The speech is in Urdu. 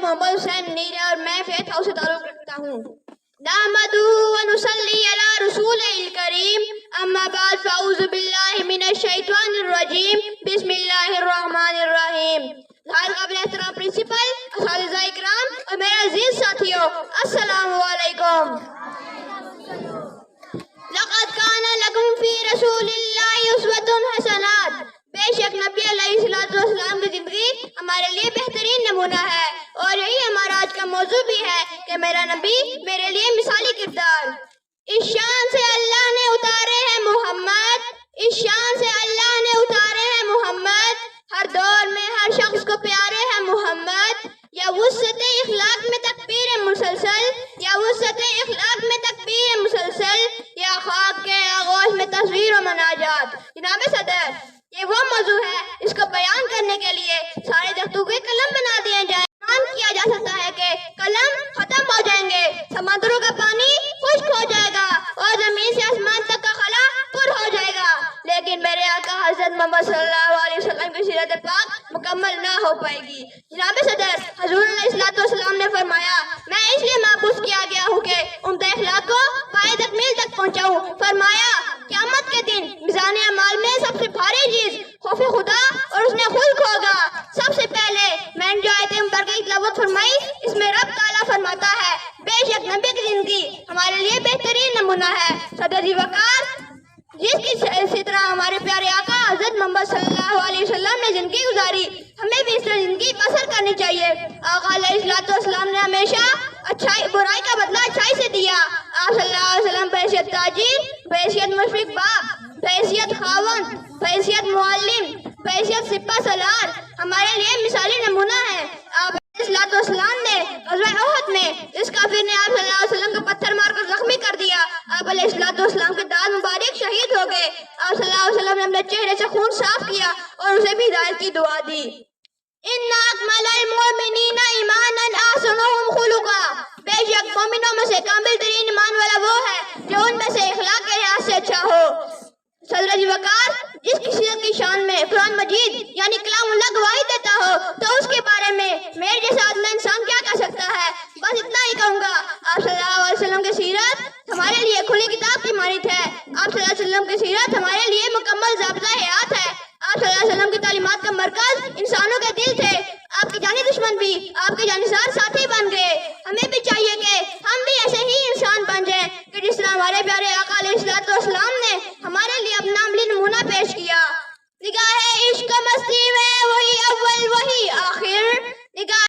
محمد حسین منیر ہے اور میں فیتھ ہاؤس سے تعلق رکھتا ہوں۔ نحمدہ و نصلی علی رسول الکریم، اما بعد فاعوذ باللہ من الشیطان الرجیم، بسم اللہ الرحمن الرحیم۔ قابل احترام پرنسپل، اساتذہ اکرام اور میرے عزیز ساتھیوں، السلام علیکم۔ لقد کان لکم فی رسول اللہ اسوۃ حسنۃ، بے شک نبی علیہ السلام کی زندگی ہمارے لیے بہترین نمونہ ہے، اور یہی ہمارا آج کا موضوع بھی ہے کہ میرا نبی میرے لیے مثالی کردار۔ اس شان سے اللہ نے اتارے ہیں محمد، اس شان سے اللہ نے اتارے ہیں محمد، ہر دور میں ہر شخص کو پیارے ہیں محمد۔ یا وسعت اخلاق میں تکبیر مسلسل، یا وسعت اخلاق میں تکبیر مسلسل، یا خاک کے آغوش میں تصویر و مناجات۔ جناب صدر، یہ وہ موضوع ہے اس کو بیان کرنے کے لیے سارے درختوں کے قلم بنا دیے جائیں۔ مان کیا جا سکتا ہے کہ قلم ختم ہو جائیں گے، سمندروں کا پانی خشک ہو جائے گا اور زمین سے آسمان تک کا خلا پر ہو جائے گا، لیکن میرے آقا حضرت محمد صلی اللہ علیہ وسلم کی سیرت پاک مکمل نہ ہو پائے گی۔ جناب صدر، حضور علیہ السلام نے فرمایا، میں اس لیے مبعوث کیا گیا ہوں کہ عمدہ اخلاق کو پائے تکمیل تک پہنچاؤں۔ فرمایا، قیامت کے دن میزان اعمال میں سب سے بھاری چیز خوف خدا اور اس نے خود ہوگا۔ سب سے پہلے میں نے جو آیت مبارکہ کی تلاوت فرمائی، اس میں رب تعالیٰ فرماتا ہے، بے شک نبی کی زندگی ہمارے لیے بہترین نمونہ ہے۔ صدر جی وقار، جس کی طرح ہمارے پیارے آقا حضرت محمد صلی اللہ علیہ وسلم نے زندگی گزاری، ہمیں بھی اس طرح زندگی بسر کرنی چاہیے۔ آقا علیہ السلام نے ہمیشہ برائی کا بدلہ اچھائی سے دیا۔ آپ صلی اللہ علیہ وسلم بحیثیت تاجر، بحیثیت مشفق باپ، بحیثیت خاوند، بحیثیت معلم، بحیثیت سپہ سالار ہمارے لیے مثالی نمونہ ہے۔ آپ علیہ السلام نے غزوہ احد میں اس کافر نے آپ صلی اللہ علیہ وسلم کو پتھر مار کر زخمی کر دیا، آپ علیہ السلام کے دانت مبارک شہید ہو گئے۔ آپ صلی اللہ علیہ وسلم نے اپنے چہرے سے خون صاف کیا اور اسے بھی ہدایت کی دعا دی۔ ان اکمل المؤمنین ایمانا احسنهم خلقا، بے شک مومنوں میں سے کامل ترین ایمان والا وہ ہے جو ان میں سے اخلاق کے لحاظ سے اچھا ہو۔ صدر جی وقار، جس کسی کی شان میں قرآن مجید یعنی کلام اللہ گواہی دیتا ہو تو اس کے بارے میں میرے جیسا عدل انسان کیا کہہ سکتا ہے؟ بس اتنا ہی کہوں گا، آپ صلی اللہ علیہ وسلم کی سیرت ہمارے لیے کھلی کتاب کی مانند ہے۔ آپ صلی اللہ علیہ وسلم کی سیرت ہمارے لیے مکمل ضابطہ حیات ہے۔ آپ صلی اللہ علیہ وسلم کی تعلیمات کا مرکز انسانوں کے دل تھے، آپ کے جانی دشمن بھی آپ کے جانسار ساتھی بن گئے۔ ہمیں بھی چاہیے کہ ہم بھی ایسے ہی انسان بن جائیں کہ جس طرح ہمارے پیارے آقا علیہ السلام نے ہمارے لیے اپنا عملی نمونہ پیش کیا۔ نگاہ عشق مستی میں وہی اول وہی آخر، نگاہ